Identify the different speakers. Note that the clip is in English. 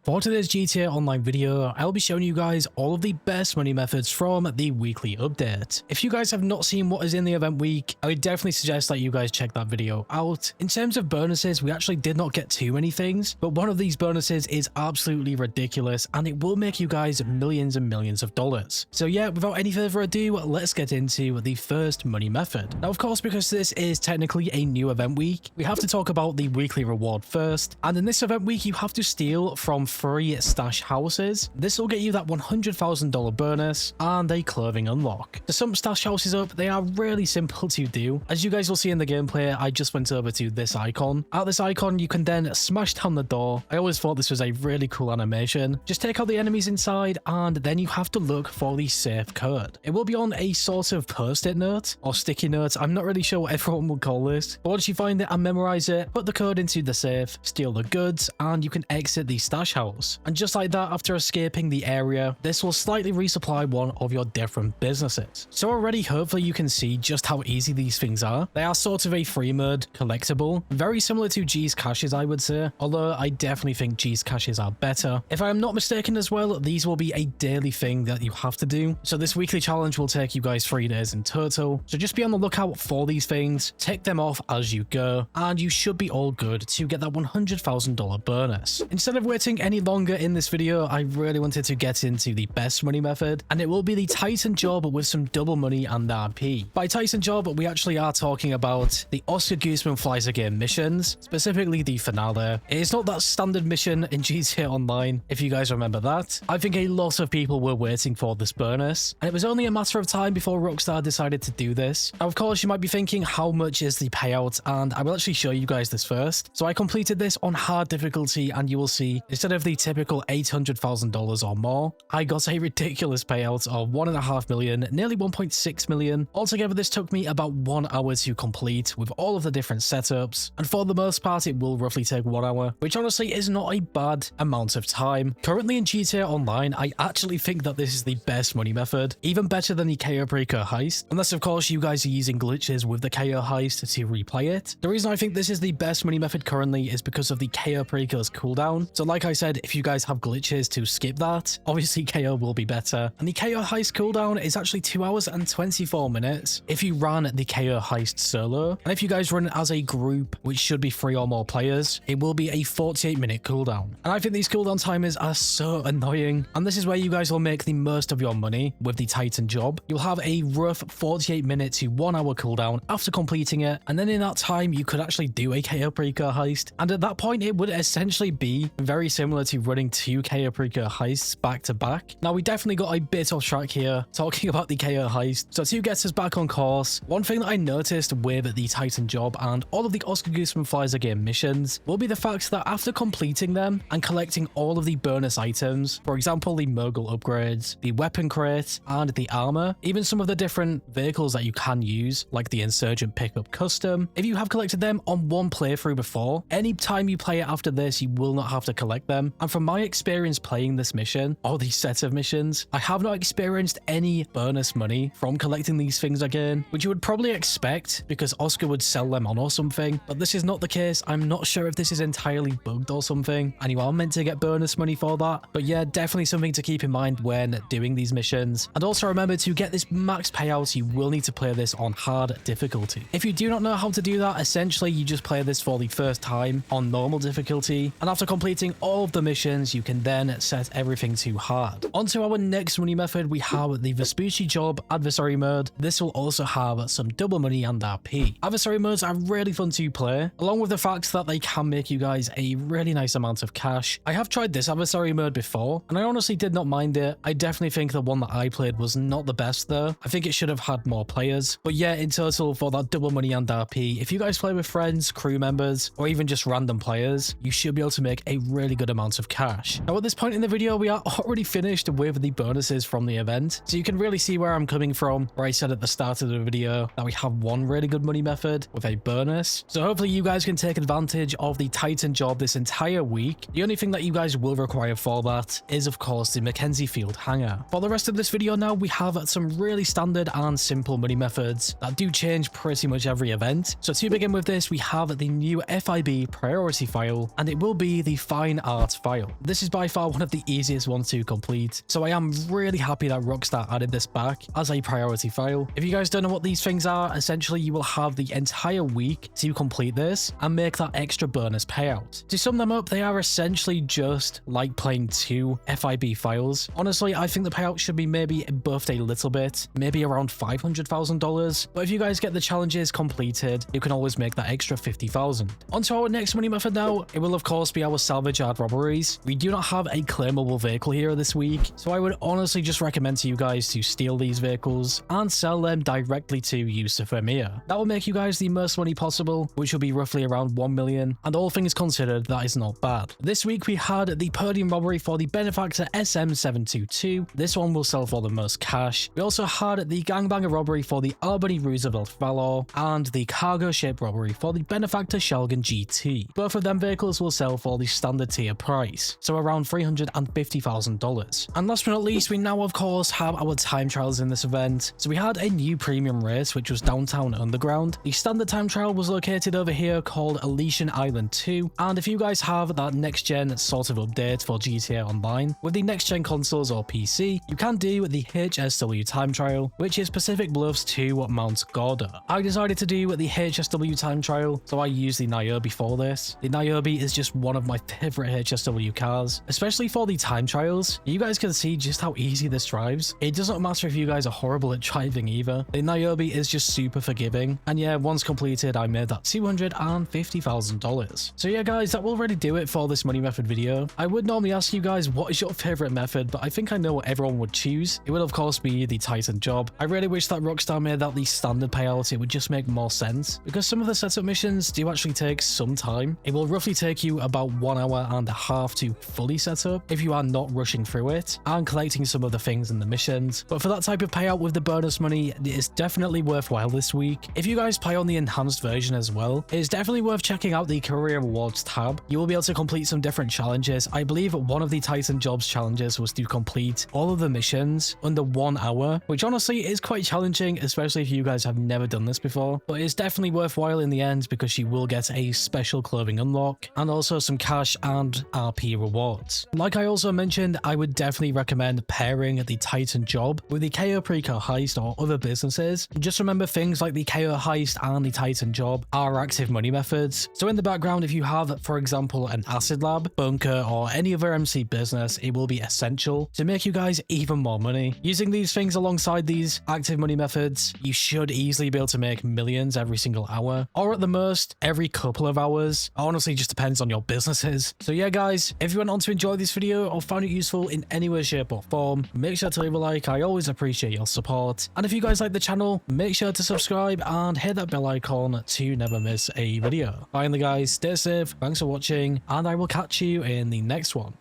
Speaker 1: For today's GTA Online video, I'll be showing you guys all of the best money methods from the weekly update. If you guys have not seen what is in the event week, I would definitely suggest that you guys check that video out. In terms of bonuses, we actually did not get too many things, but one of these bonuses is absolutely ridiculous and it will make you guys millions and millions of dollars. So yeah, without any further ado, let's get into the first money method. Now of course, because this is technically a new event week, we have to talk about the weekly reward first, and in this event week you have to steal from 3 stash houses. This will get you that $100,000 bonus and a clothing unlock. To sum stash houses up, they are really simple to do. As you guys will see in the gameplay, I just went over to this icon. At this icon, you can then smash down the door. I always thought this was a really cool animation. Just take out the enemies inside and then you have to look for the safe code. It will be on a sort of post-it note or sticky note. I'm not really sure what everyone would call this. But once you find it and memorize it, put the code into the safe, steal the goods, and you can exit the stash house. And just like that, after escaping the area, this will slightly resupply one of your different businesses. So already, hopefully you can see just how easy these things are. They are sort of a free mode collectible, very similar to G's caches, I would say, although I definitely think G's caches are better. If I am not mistaken as well, these will be a daily thing that you have to do. So this weekly challenge will take you guys 3 days in total. So just be on the lookout for these things, tick them off as you go, and you should be all good to get that $100,000 bonus. Instead of waiting any longer in this video, I really wanted to get into the best money method, and it will be the Titan job with some double money and RP. By Titan job, we actually are talking about the Oscar Gooseman Flies Again missions, specifically the finale. It is not that standard mission in GTA Online, if you guys remember that. I think a lot of people were waiting for this bonus, and it was only a matter of time before Rockstar decided to do this. Now, of course, you might be thinking, how much is the payout? And I will actually show you guys this first. So I completed this on hard difficulty, and you will see, instead of the typical $800,000 or more, I got a ridiculous payout of $1.5 million, nearly $1.6 million. Altogether, this took me about 1 hour to complete with all of the different setups, and for the most part, it will roughly take 1 hour, which honestly is not a bad amount of time. Currently in GTA Online, I actually think that this is the best money method, even better than the KO Preco heist, unless of course you guys are using glitches with the KO heist to replay it. The reason I think this is the best money method currently is because of the KO Preco's cooldown. So like I said, if you guys have glitches to skip that, obviously KO will be better. And the KO heist cooldown is actually 2 hours and 24 minutes if you run the KO heist solo. And if you guys run it as a group, which should be 3 or more players, it will be a 48-minute cooldown. And I think these cooldown timers are so annoying. And this is where you guys will make the most of your money with the Titan job. You'll have a rough 48-minute to 1 hour cooldown after completing it. And then in that time, you could actually do a KO Preco heist. And at that point, it would essentially be very similar to running 2 KO Preco heists back to back. Now, we definitely got a bit off track here talking about the KO heist. So to get us back on course, one thing that I noticed with the Titan job and all of the Oscar Gooseman Flies Again missions will be the fact that after completing them and collecting all of the bonus items, for example, the mogul upgrades, the weapon crate, and the armor, even some of the different vehicles that you can use, like the Insurgent Pickup Custom, if you have collected them on one playthrough before, any time you play it after this, you will not have to collect them. And from my experience playing this mission, or these set of missions, I have not experienced any bonus money from collecting these things again, which you would probably expect because Oscar would sell them on or something, but this is not the case. I'm not sure if this is entirely bugged or something, and you are meant to get bonus money for that. But yeah, definitely something to keep in mind when doing these missions. And also remember, to get this max payout, you will need to play this on hard difficulty. If you do not know how to do that, essentially you just play this for the first time on normal difficulty, and after completing all of the missions, you can then set everything to hard. On to our next money method, we have the Vespucci job adversary mode. This will also have some double money and RP. Adversary modes are really fun to play, along with the fact that they can make you guys a really nice amount of cash. I have tried this adversary mode before, and I honestly did not mind it. I definitely think the one that I played was not the best though. I think it should have had more players. But yeah, in total, for that double money and RP, if you guys play with friends, crew members, or even just random players, you should be able to make a really good amount of cash. Now at this point in the video, we are already finished with the bonuses from the event, so you can really see where I'm coming from, where I said at the start of the video that we have one really good money method with a bonus. So hopefully you guys can take advantage of the Titan job this entire week. The only thing that you guys will require for that is of course the Mackenzie Field hangar. For the rest of this video now, we have some really standard and simple money methods that do change pretty much every event. So to begin with this, we have the new FIB Priority File, and it will be the Fine Art file. This is by far one of the easiest ones to complete, so I am really happy that Rockstar added this back as a priority file. If you guys don't know what these things are, essentially you will have the entire week to complete this and make that extra bonus payout. To sum them up, they are essentially just like playing 2 FIB files. Honestly, I think the payout should be maybe buffed a little bit, maybe around $500,000, but if you guys get the challenges completed, you can always make that extra 50,000. On to our next money method now. It will of course be our salvage ad robberies. We do not have a claimable vehicle here this week, so I would honestly just recommend to you guys to steal these vehicles and sell them directly to Yusuf Emir. That will make you guys the most money possible, which will be roughly around 1 million, and all things considered, that is not bad. This week we had the podium robbery for the benefactor SM722. This one will sell for the most cash. We also had the gangbanger robbery for the Albany Roosevelt Valor and the cargo ship robbery for the benefactor Shelgan GT. Both of them vehicles will sell for the standard tier price, so around $350,000. And last but not least, we now of course have our time trials in this event. So we had a new premium race which was Downtown Underground. The standard time trial was located over here called Elysian Island 2, and if you guys have that next gen sort of update for GTA Online with the next gen consoles or PC, you can do the HSW time trial, which is Pacific Bluffs to Mount Gorda. I decided to do the HSW time trial, so I used the Niobe for this. The Niobe is just one of my favorite HSW cars, especially for the time trials. You guys can see just how easy this drives. It doesn't matter if you guys are horrible at driving either. The Niobe is just super forgiving, and yeah, once completed I made that $250,000. So yeah guys, that will really do it for this money method video. I would normally ask you guys what is your favorite method, but I think I know what everyone would choose. It would of course be the Titan job. I really wish that Rockstar made that the standard payout. It would just make more sense, because some of the setup missions do actually take some time. It will roughly take you about 1.5 hours to fully set up if you are not rushing through it and collecting some of the things in the missions. But for that type of payout with the bonus money, it is definitely worthwhile this week. If you guys play on the enhanced version as well, it is definitely worth checking out the career rewards tab. You will be able to complete some different challenges. I believe one of the Titan jobs challenges was to complete all of the missions under 1 hour, which honestly is quite challenging, especially if you guys have never done this before, but it's definitely worthwhile in the end because you will get a special clothing unlock and also some cash and RP rewards. Like I also mentioned, I would definitely recommend pairing the Titan job with the KO Preco heist or other businesses. Just remember, things like the KO heist and the Titan job are active money methods. So in the background, if you have, for example, an acid lab, bunker, or any other MC business, it will be essential to make you guys even more money. Using these things alongside these active money methods, you should easily be able to make millions every single hour, or at the most every couple of hours. Honestly, just depends on your businesses. So yeah guys, if you went on to enjoy this video or found it useful in any way, shape or form, make sure to leave a like. I always appreciate your support. And if you guys like the channel, make sure to subscribe and hit that bell icon to never miss a video. Finally guys, stay safe, thanks for watching, and I will catch you in the next one.